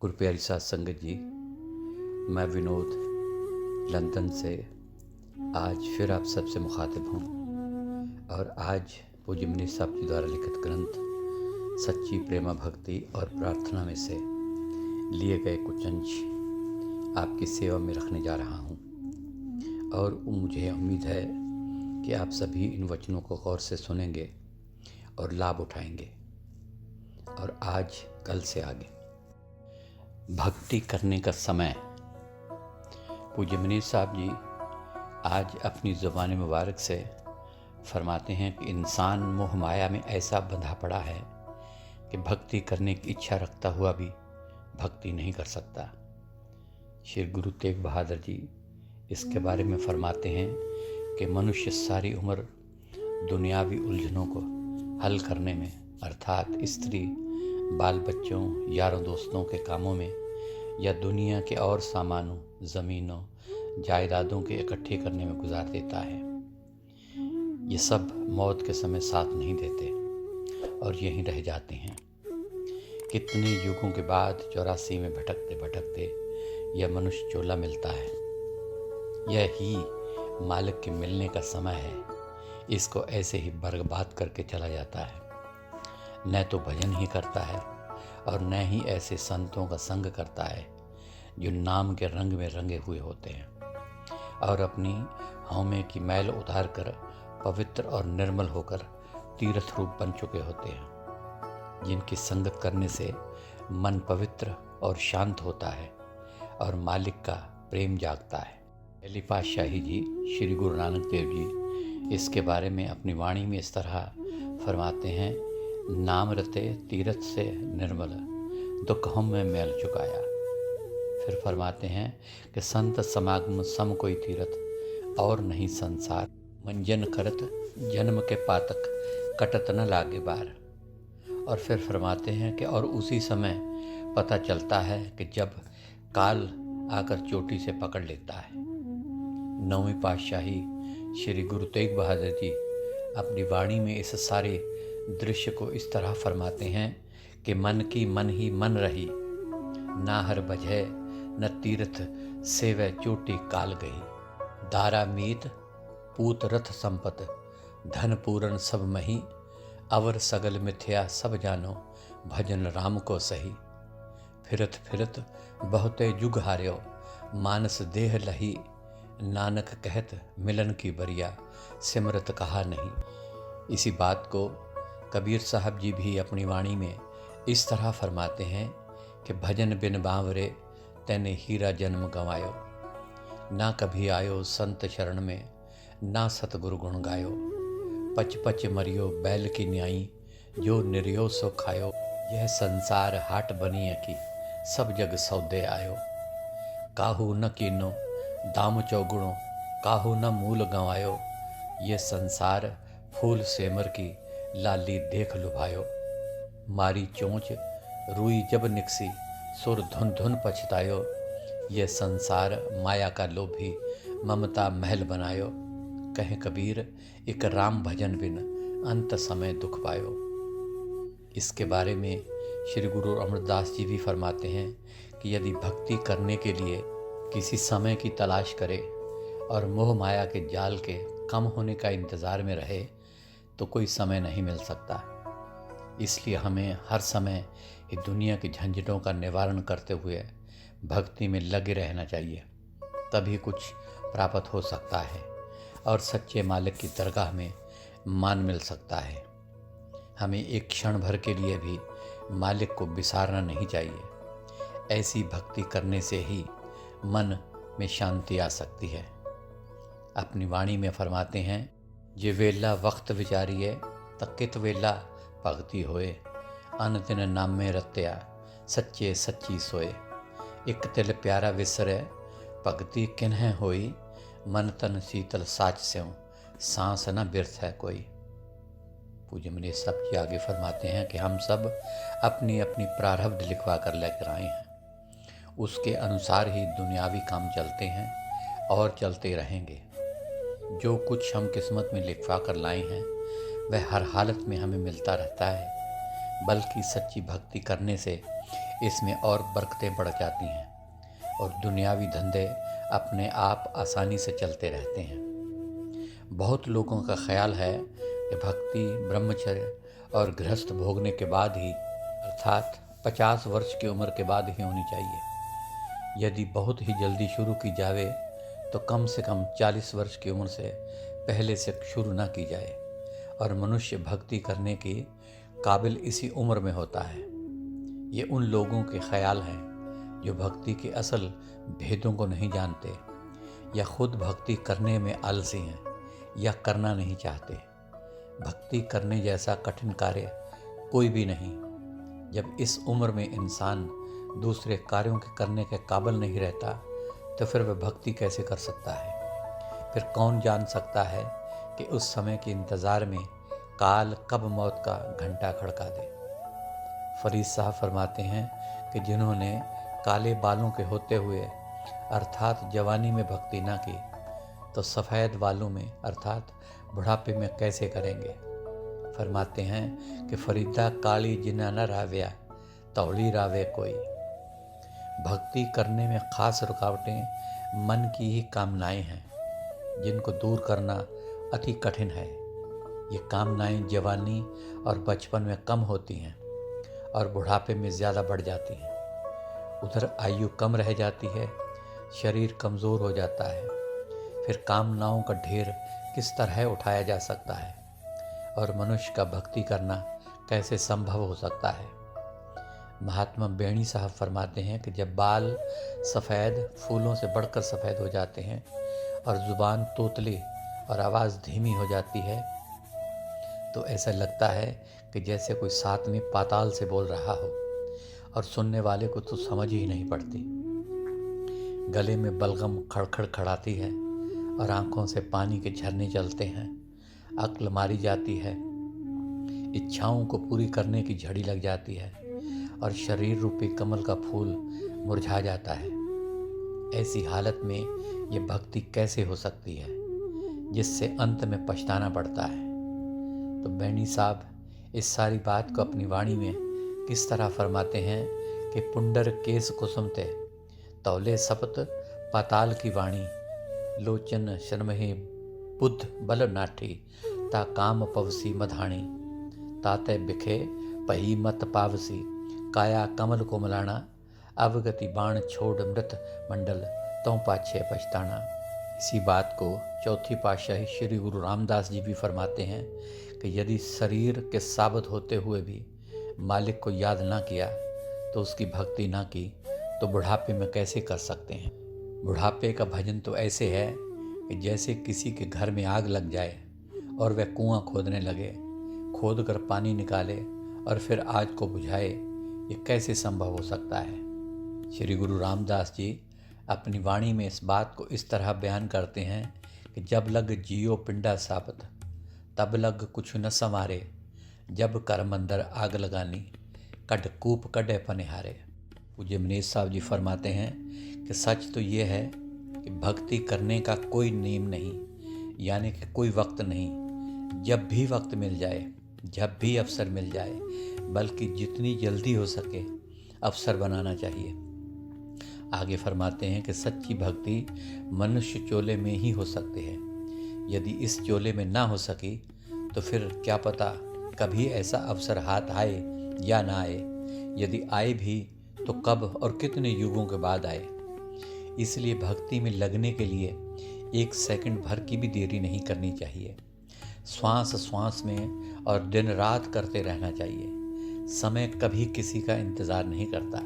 गुरु प्यारी साध संगत जी, मैं विनोद लंदन से आज फिर आप सबसे मुखातिब हूँ और आज पूज्य मनीष साहब जी द्वारा लिखित ग्रंथ सच्ची प्रेमा भक्ति और प्रार्थना में से लिए गए कुछ अंश आपकी सेवा में रखने जा रहा हूँ और मुझे उम्मीद है कि आप सभी इन वचनों को गौर से सुनेंगे और लाभ उठाएंगे। और आज कल से आगे भक्ति करने का समय। पूज्य मनीष साहब जी आज अपनी ज़ुबान मुबारक से फरमाते हैं कि इंसान मोह माया में ऐसा बंधा पड़ा है कि भक्ति करने की इच्छा रखता हुआ भी भक्ति नहीं कर सकता। श्री गुरु तेग बहादुर जी इसके बारे में फरमाते हैं कि मनुष्य सारी उम्र दुनियावी उलझनों को हल करने में अर्थात स्त्री बाल बच्चों यारों दोस्तों के कामों में या दुनिया के और सामानों ज़मीनों जायदादों के इकट्ठे करने में गुजार देता है। ये सब मौत के समय साथ नहीं देते और यहीं रह जाते हैं। कितने युगों के बाद 84 में भटकते भटकते यह मनुष्य चोला मिलता है। यह ही मालिक के मिलने का समय है। इसको ऐसे ही बर्बाद करके चला जाता है। न तो भजन ही करता है और न ही ऐसे संतों का संग करता है जो नाम के रंग में रंगे हुए होते हैं और अपनी हौमे की मैल उतार कर पवित्र और निर्मल होकर तीर्थ रूप बन चुके होते हैं, जिनकी संगत करने से मन पवित्र और शांत होता है और मालिक का प्रेम जागता है। पहली पातशाही जी श्री गुरु नानक देव जी इसके बारे में अपनी वाणी में इस तरह फरमाते हैं, नाम रते तीरथ से निर्मल दुख हम में मैल चुकाया। फिर फरमाते हैं कि संत समागम सम कोई तीरथ और नहीं संसार मंजन करत जन्म के पातक कटत न लागे बार। और फिर फरमाते हैं कि और उसी समय पता चलता है कि जब काल आकर चोटी से पकड़ लेता है। नौवीं पातशाही श्री गुरु तेग बहादुर जी अपनी वाणी में इस सारे दृश्य को इस तरह फरमाते हैं कि मन की मन ही मन रही, ना हर बजह न तीर्थ से वह चोटी काल गई। दारा मीत पूत रथ संपत धन पूरन सब मही, अवर सगल मिथ्या सब जानो भजन राम को सही। फिरत फिरत बहुते जुग हार्यो मानस देह लही, नानक कहत मिलन की बरिया सिमरत कहा नहीं। इसी बात को कबीर साहब जी भी अपनी वाणी में इस तरह फरमाते हैं कि भजन बिन बांवरे तैने हीरा जन्म गंवायो, ना कभी आयो संत शरण में ना सतगुरु गुण गायो। पच पच मरियो बैल की न्याई जो निर्यो सो खायो, यह संसार हाट बनी की सब जग सौदे आयो। काहू न कीनो दाम चौगुणो काहू न मूल गंवायो, ये संसार फूल सेमर की लाली देख लुभायो। मारी चोंच रुई जब निकसी सुर धुन धुन पछतायो, ये संसार माया का लोभी ममता महल बनायो। कहे कबीर एक राम भजन बिन अंत समय दुख पायो। इसके बारे में श्री गुरु अमरदास जी भी फरमाते हैं कि यदि भक्ति करने के लिए किसी समय की तलाश करे और मोह माया के जाल के कम होने का इंतज़ार में रहे तो कोई समय नहीं मिल सकता। इसलिए हमें हर समय इस दुनिया की झंझटों का निवारण करते हुए भक्ति में लगे रहना चाहिए, तभी कुछ प्राप्त हो सकता है और सच्चे मालिक की दरगाह में मान मिल सकता है। हमें एक क्षण भर के लिए भी मालिक को बिसारना नहीं चाहिए। ऐसी भक्ति करने से ही मन में शांति आ सकती है। अपनी वाणी में फरमाते हैं, जे वेला वक्त विचारिए तकित वेला भगति होए, अन दिन नामे रत्या सच्चे सच्ची सोए। एक तिल प्यारा विसरे भगति किन्ह होई, मन तन शीतल साच स्यों सांस न बिरथ है कोई। पूज्य मनीष साहब जी आगे फरमाते हैं कि हम सब अपनी अपनी प्रारब्ध लिखवा कर लेकर आए हैं, उसके अनुसार ही दुनियावी काम चलते हैं और चलते रहेंगे। जो कुछ हम किस्मत में लिखवा कर लाए हैं वह हर हालत में हमें मिलता रहता है। बल्कि सच्ची भक्ति करने से इसमें और बरकतें बढ़ जाती हैं और दुनियावी धंधे अपने आप आसानी से चलते रहते हैं। बहुत लोगों का ख्याल है कि भक्ति ब्रह्मचर्य और गृहस्थ भोगने के बाद ही, अर्थात 50 वर्ष की उम्र के बाद ही होनी चाहिए। यदि बहुत ही जल्दी शुरू की जावे तो कम से कम 40 वर्ष की उम्र से पहले से शुरू ना की जाए और मनुष्य भक्ति करने की काबिल इसी उम्र में होता है। ये उन लोगों के ख्याल हैं जो भक्ति के असल भेदों को नहीं जानते या खुद भक्ति करने में आलसी हैं या करना नहीं चाहते। भक्ति करने जैसा कठिन कार्य कोई भी नहीं। जब इस उम्र में इंसान दूसरे कार्यों के करने के काबिल नहीं रहता तो फिर वह भक्ति कैसे कर सकता है? फिर कौन जान सकता है कि उस समय के इंतज़ार में काल कब मौत का घंटा खड़का दे। फरीद साहब फरमाते हैं कि जिन्होंने काले बालों के होते हुए अर्थात जवानी में भक्ति ना की तो सफ़ेद बालों में अर्थात बुढ़ापे में कैसे करेंगे। फरमाते हैं कि फरीदा काली जिना न राव्या तौली रावे कोई। भक्ति करने में खास रुकावटें मन की ही कामनाएं हैं जिनको दूर करना अति कठिन है। ये कामनाएं जवानी और बचपन में कम होती हैं और बुढ़ापे में ज़्यादा बढ़ जाती हैं। उधर आयु कम रह जाती है, शरीर कमज़ोर हो जाता है। फिर कामनाओं का ढेर किस तरह उठाया जा सकता है और मनुष्य का भक्ति करना कैसे संभव हो सकता है। महात्मा बेणी साहब फरमाते हैं कि जब बाल सफ़ेद फूलों से बढ़कर सफ़ेद हो जाते हैं और ज़ुबान तोतली और आवाज़ धीमी हो जाती है तो ऐसा लगता है कि जैसे कोई साथ में पाताल से बोल रहा हो और सुनने वाले को तो समझ ही नहीं पड़ती। गले में बलगम खड़खड़ खड़ाती है और आंखों से पानी के झरने चलते हैं। अक्ल मारी जाती है, इच्छाओं को पूरी करने की झड़ी लग जाती है और शरीर रूपी कमल का फूल मुरझा जाता है। ऐसी हालत में ये भक्ति कैसे हो सकती है जिससे अंत में पछताना पड़ता है। तो बेनी साहब इस सारी बात को अपनी वाणी में किस तरह फरमाते हैं कि पुंडर केस कुसुमते तौले सपत पाताल की वाणी लोचन शर्महे बुद्ध बल नाठी ता काम पवसी मधाणी ताते बिखे पही मत पावसी काया कमल कोमलाना अवगति बाण छोड़ मृत मंडल तों पाछे पछताना। इसी बात को चौथी पातशाही श्री गुरु रामदास जी भी फरमाते हैं कि यदि शरीर के साबित होते हुए भी मालिक को याद ना किया तो उसकी भक्ति ना की तो बुढ़ापे में कैसे कर सकते हैं। बुढ़ापे का भजन तो ऐसे है कि जैसे किसी के घर में आग लग जाए और वह कुआं खोदने लगे, खोद कर पानी निकाले और फिर आग को बुझाए। ये कैसे संभव हो सकता है। श्री गुरु रामदास जी अपनी वाणी में इस बात को इस तरह बयान करते हैं कि जब लग जियो पिंडा साबत तब लग कुछ न संवारे जब कर मंदर आग लगानी कड कूप कडे पनिहारे। पूज्य मनीष साहब जी फरमाते हैं कि सच तो ये है कि भक्ति करने का कोई नियम नहीं, यानी कि कोई वक्त नहीं। जब भी वक्त मिल जाए, जब भी अवसर मिल जाए, बल्कि जितनी जल्दी हो सके अवसर बनाना चाहिए। आगे फरमाते हैं कि सच्ची भक्ति मनुष्य चोले में ही हो सकती है। यदि इस चोले में ना हो सकी तो फिर क्या पता कभी ऐसा अवसर हाथ आए या ना आए। यदि आए भी तो कब और कितने युगों के बाद आए। इसलिए भक्ति में लगने के लिए 1 सेकंड भर की भी देरी नहीं करनी चाहिए। श्वास श्वास में और दिन रात करते रहना चाहिए। समय कभी किसी का इंतज़ार नहीं करता।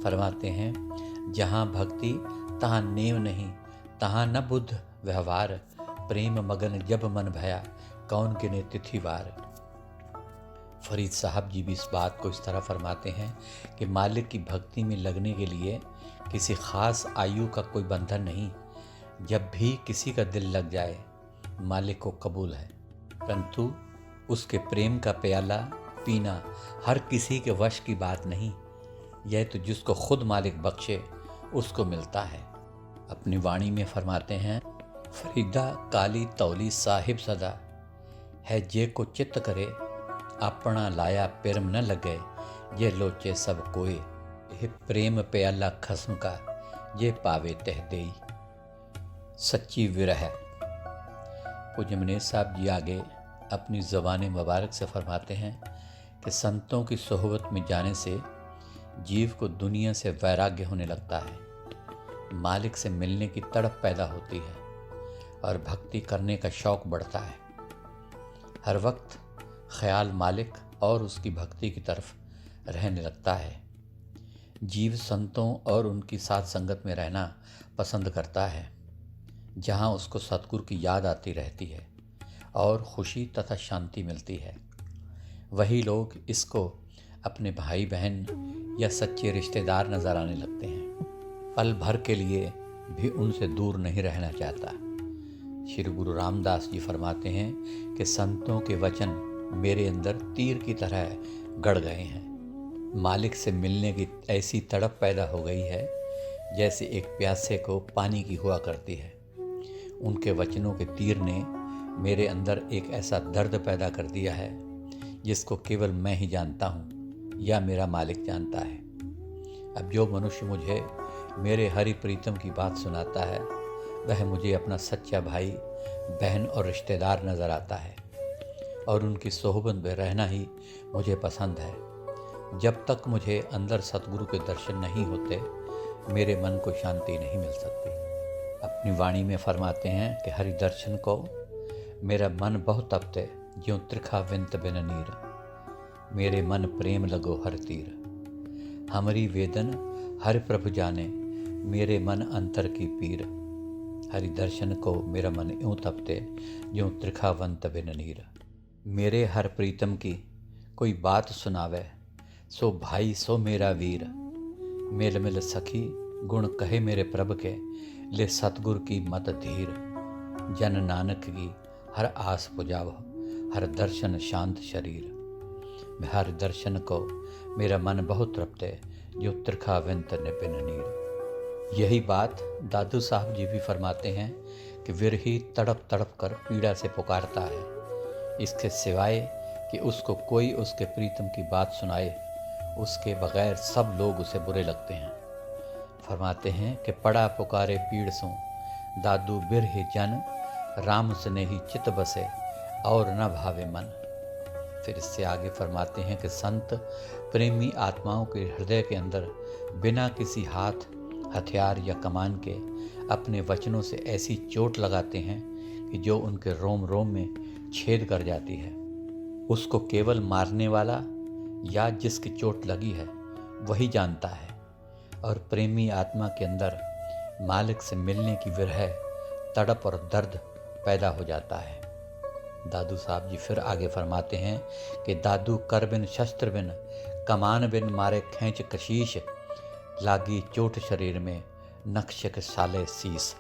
फरमाते हैं जहाँ भक्ति तहाँ नेव नहीं, तहाँ न बुद्ध व्यवहार, प्रेम मगन जब मन भया कौन गिने तिथिवार। फरीद साहब जी भी इस बात को इस तरह फरमाते हैं कि मालिक की भक्ति में लगने के लिए किसी खास आयु का कोई बंधन नहीं। जब भी किसी का दिल लग जाए मालिक को कबूल है, परंतु उसके प्रेम का प्याला पीना हर किसी के वश की बात नहीं। यह तो जिसको खुद मालिक बख्शे उसको मिलता है। अपनी वाणी में फरमाते हैं फरीदा काली तौली साहिब सदा है जे को चित्त करे अपना लाया प्रेम न लगे, ये लोचे सब कोय। यह प्रेम प्याला खस्म का, ये पावे तह देई। सच्ची विरह। पूज्य मनीष साहब जी आगे अपनी ज़बान मुबारक से फरमाते हैं कि संतों की सोहबत में जाने से जीव को दुनिया से वैराग्य होने लगता है, मालिक से मिलने की तड़प पैदा होती है और भक्ति करने का शौक बढ़ता है। हर वक्त ख्याल मालिक और उसकी भक्ति की तरफ रहने लगता है। जीव संतों और उनकी साथ संगत में रहना पसंद करता है, जहाँ उसको सतगुरु की याद आती रहती है और खुशी तथा शांति मिलती है। वही लोग इसको अपने भाई बहन या सच्चे रिश्तेदार नजर आने लगते हैं। पल भर के लिए भी उनसे दूर नहीं रहना चाहता। श्री गुरु रामदास जी फरमाते हैं कि संतों के वचन मेरे अंदर तीर की तरह गड़ गए हैं। मालिक से मिलने की ऐसी तड़प पैदा हो गई है जैसे एक प्यासे को पानी की हुआ करती है। उनके वचनों के तीर ने मेरे अंदर एक ऐसा दर्द पैदा कर दिया है जिसको केवल मैं ही जानता हूँ या मेरा मालिक जानता है। अब जो मनुष्य मुझे मेरे हरि प्रीतम की बात सुनाता है वह मुझे अपना सच्चा भाई बहन और रिश्तेदार नज़र आता है और उनकी सोहबत में रहना ही मुझे पसंद है। जब तक मुझे अंदर सतगुरु के दर्शन नहीं होते मेरे मन को शांति नहीं मिल सकती। अपनी वाणी में फरमाते हैं कि हरि दर्शन को मेरा मन बहुत तपते, ज्यों त्रिखा विंत बिन नीर। मेरे मन प्रेम लगो हर तीर, हमारी वेदन हर प्रभु जाने, मेरे मन अंतर की पीर। हरि दर्शन को मेरा मन यूं तपते, ज्यों त्रिखावंत बिन नीर। मेरे हर प्रीतम की कोई बात सुनावे, सो भाई सो मेरा वीर। मिल मिल सखी गुण कहे मेरे प्रभ के, ले सतगुर की मत धीर। जन नानक की हर आस पुजाव, हर दर्शन शांत शरीर। मैं हर दर्शन को मेरा मन बहुत तृप्ते, जो त्रिखा विंत बिन नीर। यही बात दादू साहब जी भी फरमाते हैं कि विरही तड़प तड़प कर पीड़ा से पुकारता है, इसके सिवाय कि उसको कोई उसके प्रीतम की बात सुनाए, उसके बगैर सब लोग उसे बुरे लगते हैं। फरमाते हैं कि पड़ा पुकारे पीड़ सो, दादू बिरही जन, राम स्नेही चित बसे, और न भावे मन। फिर इससे आगे फरमाते हैं कि संत प्रेमी आत्माओं के हृदय के अंदर बिना किसी हाथ हथियार या कमान के अपने वचनों से ऐसी चोट लगाते हैं कि जो उनके रोम रोम में छेद कर जाती है। उसको केवल मारने वाला या जिसकी चोट लगी है वही जानता है, और प्रेमी आत्मा के अंदर मालिक से मिलने की विरह, तड़प और दर्द पैदा हो जाता है। दादू साहब जी फिर आगे फरमाते हैं कि दादू कर बिन शस्त्र बिन, कमान बिन मारे खींच कशीश, लागी चोट शरीर में नक्श के साले शीस।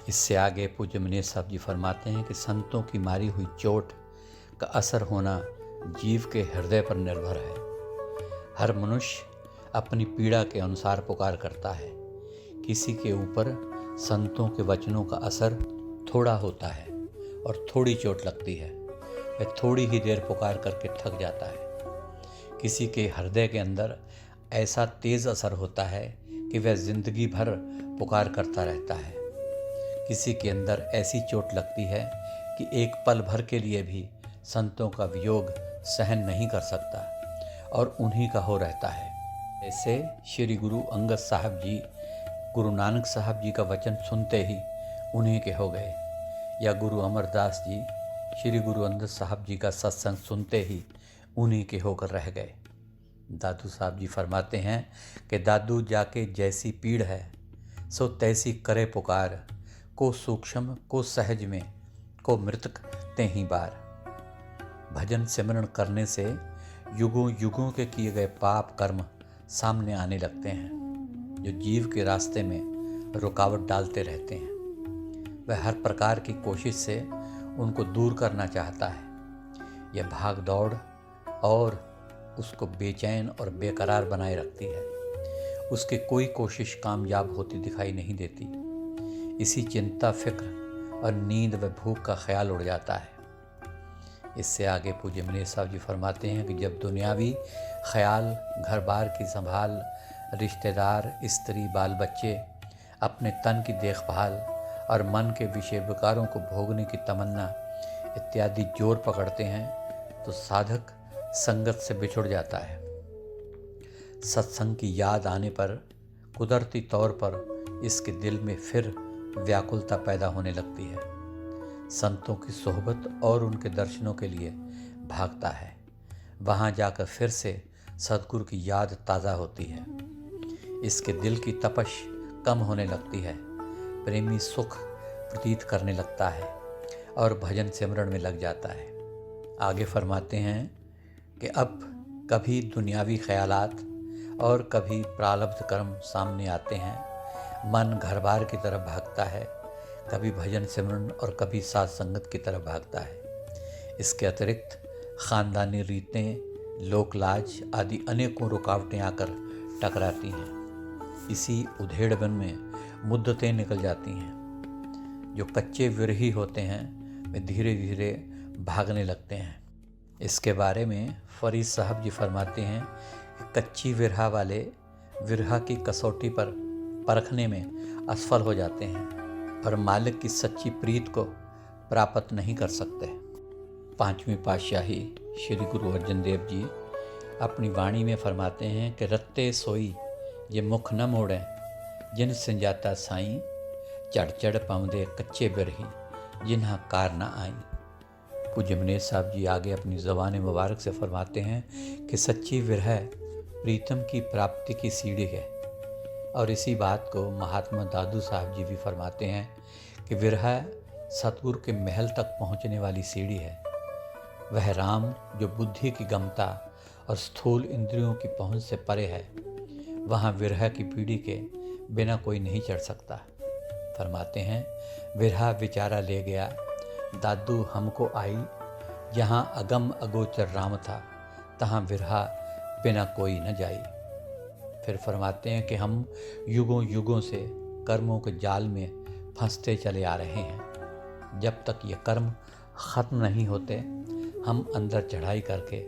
इससे आगे पूज्य मनीष साहब जी फरमाते हैं कि संतों की मारी हुई चोट का असर होना जीव के हृदय पर निर्भर है। हर मनुष्य अपनी पीड़ा के अनुसार पुकार करता है। किसी के ऊपर संतों के वचनों का असर थोड़ा होता है और थोड़ी चोट लगती है, वह थोड़ी ही देर पुकार करके थक जाता है। किसी के हृदय के अंदर ऐसा तेज असर होता है कि वह जिंदगी भर पुकार करता रहता है। किसी के अंदर ऐसी चोट लगती है कि एक पल भर के लिए भी संतों का वियोग सहन नहीं कर सकता और उन्हीं का हो रहता है। ऐसे श्री गुरु अंगद साहब जी गुरु नानक साहब जी का वचन सुनते ही उन्हीं के हो गए, या गुरु अमरदास जी श्री गुरु अंगद साहब जी का सत्संग सुनते ही उन्हीं के होकर रह गए। दादू साहब जी फरमाते हैं कि दादू जाके जैसी पीड़ है सो तैसी करे पुकार, को सूक्ष्म को सहज में, को मृतक ते ही बार। भजन सिमरण करने से युगों युगों के किए गए पाप कर्म सामने आने लगते हैं, जो जीव के रास्ते में रुकावट डालते रहते हैं। वह हर प्रकार की कोशिश से उनको दूर करना चाहता है। यह भाग दौड़ और उसको बेचैन और बेकरार बनाए रखती है। उसकी कोई कोशिश कामयाब होती दिखाई नहीं देती। इसी चिंता, फिक्र और नींद व भूख का ख्याल उड़ जाता है। इससे आगे पूज्य मनीष साहब जी फरमाते हैं कि जब दुनियावी ख्याल, घर बार की संभाल, रिश्तेदार, स्त्री, बाल बच्चे, अपने तन की देखभाल और मन के विषय विकारों को भोगने की तमन्ना इत्यादि जोर पकड़ते हैं तो साधक संगत से बिछुड़ जाता है। सत्संग की याद आने पर कुदरती तौर पर इसके दिल में फिर व्याकुलता पैदा होने लगती है। संतों की सोहबत और उनके दर्शनों के लिए भागता है। वहाँ जाकर फिर से सद्गुरु की याद ताज़ा होती है। इसके दिल की तपश कम होने लगती है। प्रेमी सुख प्रतीत करने लगता है और भजन सिमरन में लग जाता है। आगे फरमाते हैं कि अब कभी दुनियावी ख्यालात और कभी प्रारब्ध कर्म सामने आते हैं। मन घर बार की तरफ भागता है, कभी भजन सिमरन और कभी साथ संगत की तरफ भागता है। इसके अतिरिक्त ख़ानदानी रीतें, लोक लाज आदि अनेकों रुकावटें आकर टकराती हैं। इसी उधेड़बन में मुद्दतें निकल जाती हैं। जो कच्चे विरही होते हैं वे धीरे धीरे भागने लगते हैं। इसके बारे में फरीद साहब जी फरमाते हैं कि कच्ची विरहा वाले विरहा की कसौटी पर परखने में असफल हो जाते हैं और मालिक की सच्ची प्रीत को प्राप्त नहीं कर सकते। पांचवीं पातशाही श्री गुरु अर्जन देव जी अपनी वाणी में फरमाते हैं कि रत्ते सोई ये मुख न मोड़ें, जिन संजाता साईं, चढ़ चढ़ पाउँदे कच्चे बिरही, जिन्हा कार न आई। पूज्य मनीष साहब जी आगे अपनी ज़बान मुबारक से फरमाते हैं कि सच्ची विरह प्रीतम की प्राप्ति की सीढ़ी है। और इसी बात को महात्मा दादू साहब जी भी फरमाते हैं कि विरह सतगुरु के महल तक पहुंचने वाली सीढ़ी है। वह राम जो बुद्धि की गमता और स्थूल इंद्रियों की पहुंच से परे है, वहाँ विरह की पीढ़ी के बिना कोई नहीं चढ़ सकता। फरमाते हैं, विरह विचारा ले गया दादू हमको आई, जहाँ अगम अगोचर राम था, तहाँ विरह बिना कोई न जाई। फिर फरमाते हैं कि हम युगों युगों से कर्मों के जाल में फंसते चले आ रहे हैं। जब तक ये कर्म ख़त्म नहीं होते, हम अंदर चढ़ाई करके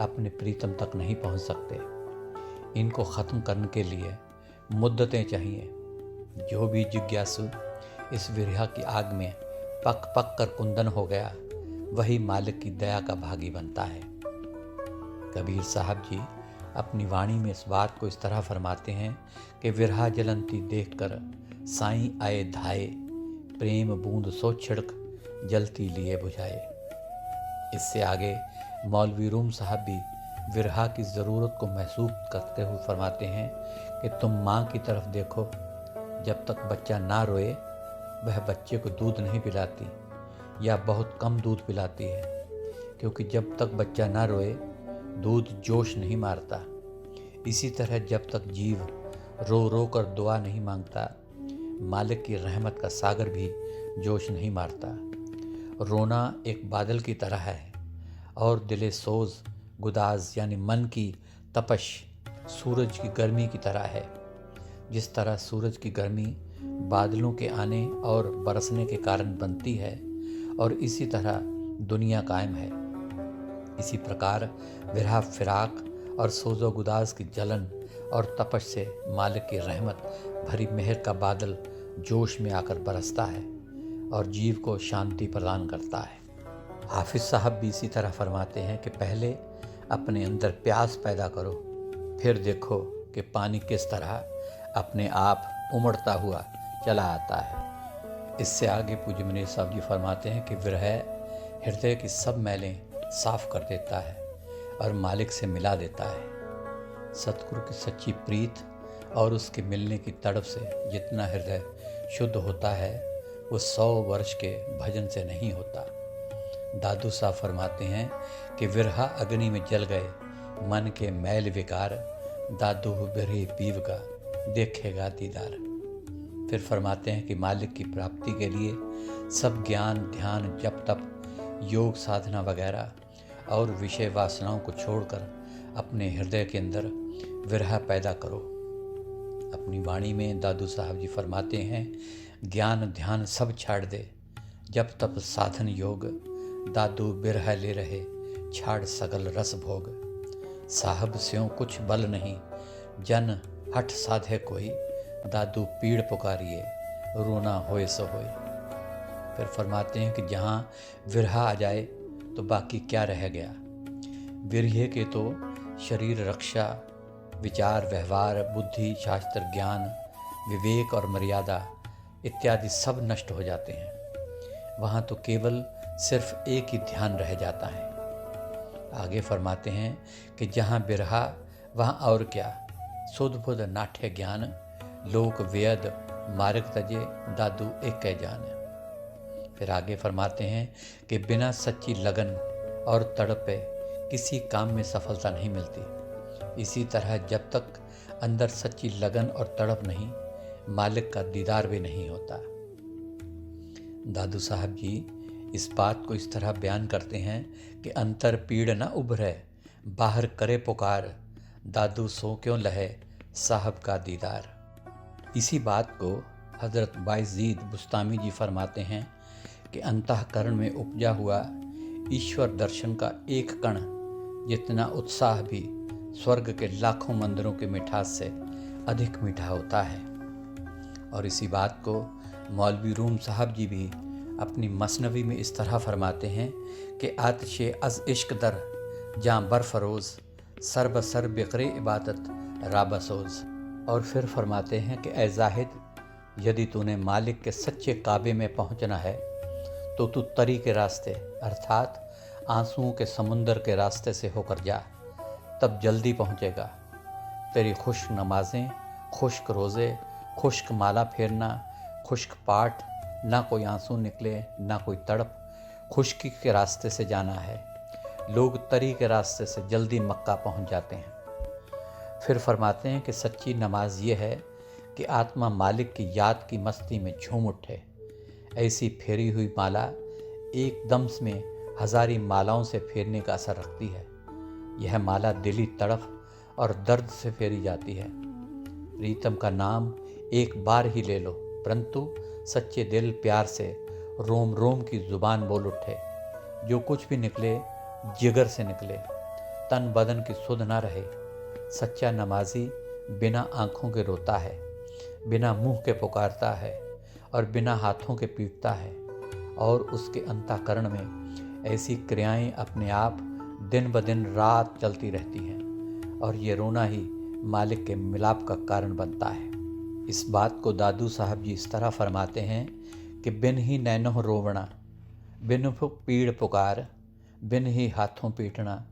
अपने प्रीतम तक नहीं पहुंच सकते। इनको ख़त्म करने के लिए मुद्दतें चाहिए। जो भी जिज्ञासु इस विरह की आग में पक पक कर कुंदन हो गया, वही मालिक की दया का भागी बनता है। कबीर साहब जी अपनी वाणी में इस बात को इस तरह फरमाते हैं कि विरहा जलंती देखकर साईं आए धाए, प्रेम बूंद सो छिड़क जलती लिए बुझाए। इससे आगे मौलवी रूम साहब भी विरहा की ज़रूरत को महसूस करते हुए फरमाते हैं कि तुम माँ की तरफ देखो, जब तक बच्चा ना रोए वह बच्चे को दूध नहीं पिलाती या बहुत कम दूध पिलाती है, क्योंकि जब तक बच्चा ना रोए दूध जोश नहीं मारता। इसी तरह जब तक जीव रो रो कर दुआ नहीं मांगता, मालिक की रहमत का सागर भी जोश नहीं मारता। रोना एक बादल की तरह है और दिले सोज गुदाज यानी मन की तपश सूरज की गर्मी की तरह है। जिस तरह सूरज की गर्मी बादलों के आने और बरसने के कारण बनती है, और इसी तरह दुनिया कायम है। इसी प्रकार विरह फिराक और सोजो गुदाज की जलन और तपश से मालिक की रहमत भरी मेहर का बादल जोश में आकर बरसता है और जीव को शांति प्रदान करता है। हाफिज साहब भी इसी तरह फरमाते हैं कि पहले अपने अंदर प्यास पैदा करो, फिर देखो कि पानी किस तरह अपने आप उमड़ता हुआ चला आता है। इससे आगे पूज्य मनीष साहब जी फरमाते हैं कि विरह हृदय की सब मैलें साफ कर देता है और मालिक से मिला देता है। सतगुरु की सच्ची प्रीत और उसके मिलने की तड़प से जितना हृदय शुद्ध होता है, वो 100 वर्ष के भजन से नहीं होता। दादू साहब फरमाते हैं कि विरहा अग्नि में जल गए मन के मैल विकार, दादू बिरही पीव का देखेगा दीदार। फिर फरमाते हैं कि मालिक की प्राप्ति के लिए सब ज्ञान, ध्यान, जप तप, योग साधना वगैरह और विषय वासनाओं को छोड़कर अपने हृदय के अंदर विरह पैदा करो। अपनी वाणी में दादू साहब जी फरमाते हैं, ज्ञान ध्यान सब छाड़ दे, जब तप साधन योग दादू बिरह ले रहे छाड़ सगल रस भोग। साहब स्यों कुछ बल नहीं जन हठ साधे कोई। दादू पीड़ पुकारिए रोना होए सो होए। फिर फरमाते हैं कि जहाँ विरहा आ जाए तो बाकी क्या रह गया। विरह के तो शरीर रक्षा, विचार व्यवहार, बुद्धि शास्त्र ज्ञान, विवेक और मर्यादा इत्यादि सब नष्ट हो जाते हैं। वहाँ तो केवल सिर्फ एक ही ध्यान रह जाता है। आगे फरमाते हैं कि जहाँ बिरहा वहाँ और क्या, सुध बुध नाट्य ज्ञान, लोक वेद मार्ग तजे दादू एक जान। फिर आगे फरमाते हैं कि बिना सच्ची लगन और तड़पे किसी काम में सफलता नहीं मिलती। इसी तरह जब तक अंदर सच्ची लगन और तड़प नहीं, मालिक का दीदार भी नहीं होता। दादू साहब जी इस बात को इस तरह बयान करते हैं कि अंतर पीड़ न उभरे, बाहर करे पुकार, दादू सो क्यों लहे साहब का दीदार। इसी बात को हज़रत बायज़ीद बुस्तामी जी फरमाते हैं कि अंतःकरण में उपजा हुआ ईश्वर दर्शन का एक कण जितना उत्साह भी स्वर्ग के लाखों मंदिरों के मिठास से अधिक मीठा होता है। और इसी बात को मौलवी रूम साहब जी भी अपनी मसनवी में इस तरह फरमाते हैं कि आतिशे अज इश्क दर जाँ बरफरोज़, सरब सर बिक्रे इबादत राबसोज़। और फिर फरमाते हैं कि ए जाहिद, यदि तूने मालिक के सच्चे काबे में पहुंचना है तो तू तरी के रास्ते अर्थात आंसुओं के समुंदर के रास्ते से होकर जा, तब जल्दी पहुंचेगा। तेरी खुश्क नमाजें, खुश्क रोज़े, खुश्क माला फेरना, खुश्क पाठ, ना कोई आंसू निकले ना कोई तड़प, खुश्की के रास्ते से जाना है। लोग तरी के रास्ते से जल्दी मक्का पहुंच जाते हैं। फिर फरमाते हैं कि सच्ची नमाज ये है कि आत्मा मालिक की याद की मस्ती में झूम उठे। ऐसी फेरी हुई माला एक दम में हजारी मालाओं से फेरने का असर रखती है। यह माला दिली तड़फ और दर्द से फेरी जाती है। प्रीतम का नाम एक बार ही ले लो, परंतु सच्चे दिल प्यार से रोम रोम की जुबान बोल उठे। जो कुछ भी निकले जिगर से निकले, तन बदन की सुध ना रहे। सच्चा नमाजी बिना आँखों के रोता है, बिना मुंह के पुकारता है और बिना हाथों के पीटता है। और उसके अंतःकरण में ऐसी क्रियाएं अपने आप दिन ब दिन रात चलती रहती हैं और ये रोना ही मालिक के मिलाप का कारण बनता है। इस बात को दादू साहब जी इस तरह फरमाते हैं कि बिन ही नैनों रोवना, बिन पीड़ पुकार, बिन ही हाथों पीटना,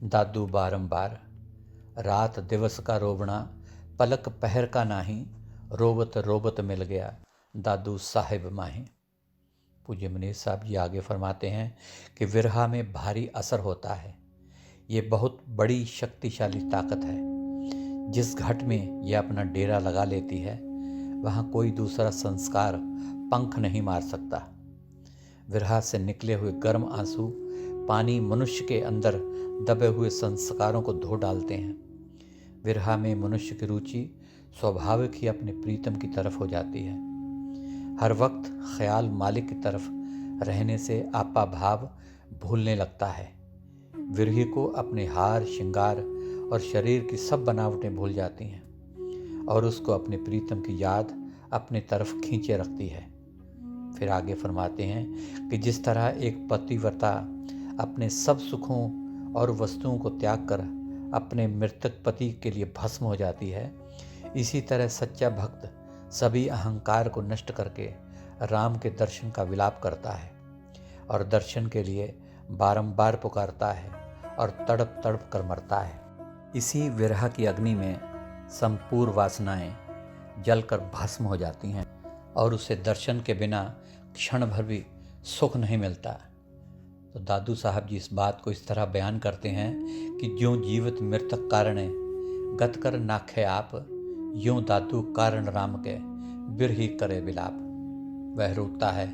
दादू बारंबार। रात दिवस का रोवना, पलक पहर का नाही, रोबत रोबत मिल गया दादू साहिब माही। पूज्य मनीष साहब जी आगे फरमाते हैं कि विरहा में भारी असर होता है। ये बहुत बड़ी शक्तिशाली ताकत है। जिस घट में यह अपना डेरा लगा लेती है वहाँ कोई दूसरा संस्कार पंख नहीं मार सकता। विरहा से निकले हुए गर्म आंसू पानी मनुष्य के अंदर दबे हुए संस्कारों को धो डालते हैं। विरहा में मनुष्य की रुचि स्वाभाविक ही अपने प्रीतम की तरफ हो जाती है। हर वक्त ख्याल मालिक की तरफ रहने से आपा भाव भूलने लगता है। विरही को अपने हार श्रृंगार और शरीर की सब बनावटें भूल जाती हैं और उसको अपने प्रीतम की याद अपने तरफ खींचे रखती है। फिर आगे फरमाते हैं कि जिस तरह एक पतिव्रता अपने सब सुखों और वस्तुओं को त्याग कर अपने मृतक पति के लिए भस्म हो जाती है, इसी तरह सच्चा भक्त सभी अहंकार को नष्ट करके राम के दर्शन का विलाप करता है और दर्शन के लिए बारंबार पुकारता है और तड़प तड़प कर मरता है। इसी विरह की अग्नि में संपूर्ण वासनाएं जलकर भस्म हो जाती हैं और उसे दर्शन के बिना क्षण भर भी सुख नहीं मिलता। तो दादू साहब जी इस बात को इस तरह बयान करते हैं कि ज्यों जीवित मृतक कारणे गत कर नाखे आप, यूं दादू कारण राम के बिरही करे विलाप। वह रोता है,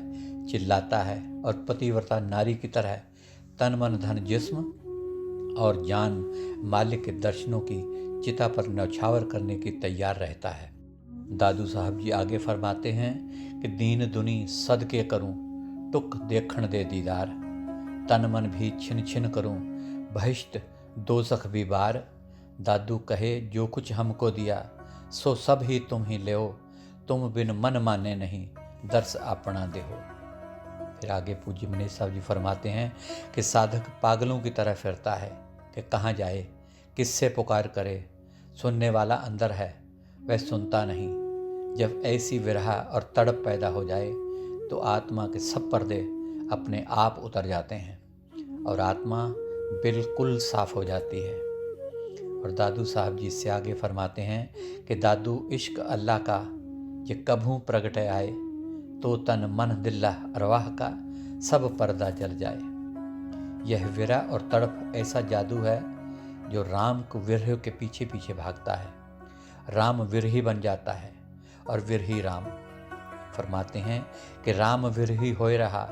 चिल्लाता है और पतिव्रता नारी की तरह तन मन धन जिस्म और जान मालिक के दर्शनों की चिता पर न्यौछावर करने की तैयार रहता है। दादू साहब जी आगे फरमाते हैं कि दीन दुनी सदके करूं, टुक देखण दे दीदार, तन मन भी छिन छिन करूं, बहिष्ट दोज़ख भी बार। दादू कहे जो कुछ हमको दिया, सो सब ही तुम ही ले, तुम बिन मन माने नहीं, दर्श अपना देहो। फिर आगे पूज्य मनीष साहब जी फरमाते हैं कि साधक पागलों की तरह फिरता है कि कहाँ जाए, किससे पुकार करे, सुनने वाला अंदर है वह सुनता नहीं। जब ऐसी विरह और तड़प पैदा हो जाए तो आत्मा के सब पर्दे अपने आप उतर जाते हैं और आत्मा बिल्कुल साफ हो जाती है। और दादू साहब जी इससे आगे फरमाते हैं कि दादू इश्क अल्लाह का ये कभू प्रगट आए, तो तन मन दिल्ला अरवाह का सब पर्दा जल जाए। यह विरह और तड़प ऐसा जादू है जो राम को विरह के पीछे पीछे भागता है। राम विरही बन जाता है और विरही राम। फरमाते हैं कि राम विरही होए रहा,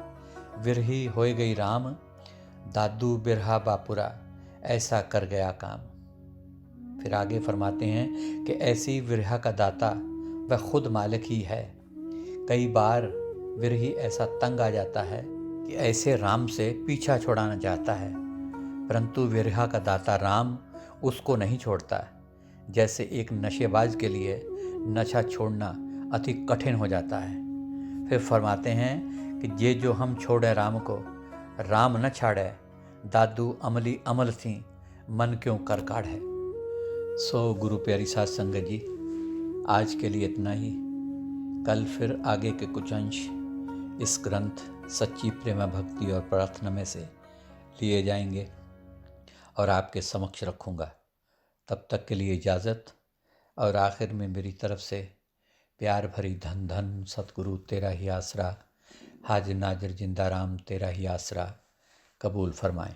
विरही होए गई राम, दादू बिरहा बापुरा ऐसा कर गया काम। फिर आगे फरमाते हैं कि ऐसी विरह का दाता वह खुद मालिक ही है। कई बार विरही ऐसा तंग आ जाता है कि ऐसे राम से पीछा छुड़ाना चाहता है, परंतु विरह का दाता राम उसको नहीं छोड़ता। जैसे एक नशेबाज के लिए नशा छोड़ना अति कठिन हो जाता है। फिर फरमाते हैं कि ये जो हम छोड़े राम को, राम न छाड़े, दादू अमली अमल थी, मन क्यों कर काढ़े। सो गुरु प्यारी साध संगत जी, आज के लिए इतना ही। कल फिर आगे के कुछ अंश इस ग्रंथ सच्ची प्रेमा भक्ति और प्रार्थना में से लिए जाएंगे और आपके समक्ष रखूँगा। तब तक के लिए इजाज़त। और आखिर में मेरी तरफ से प्यार भरी धन धन सतगुरु तेरा ही आसरा, हाजिर नाजिर जिंदा राम तेरा ही आसरा कबूल फरमाएं।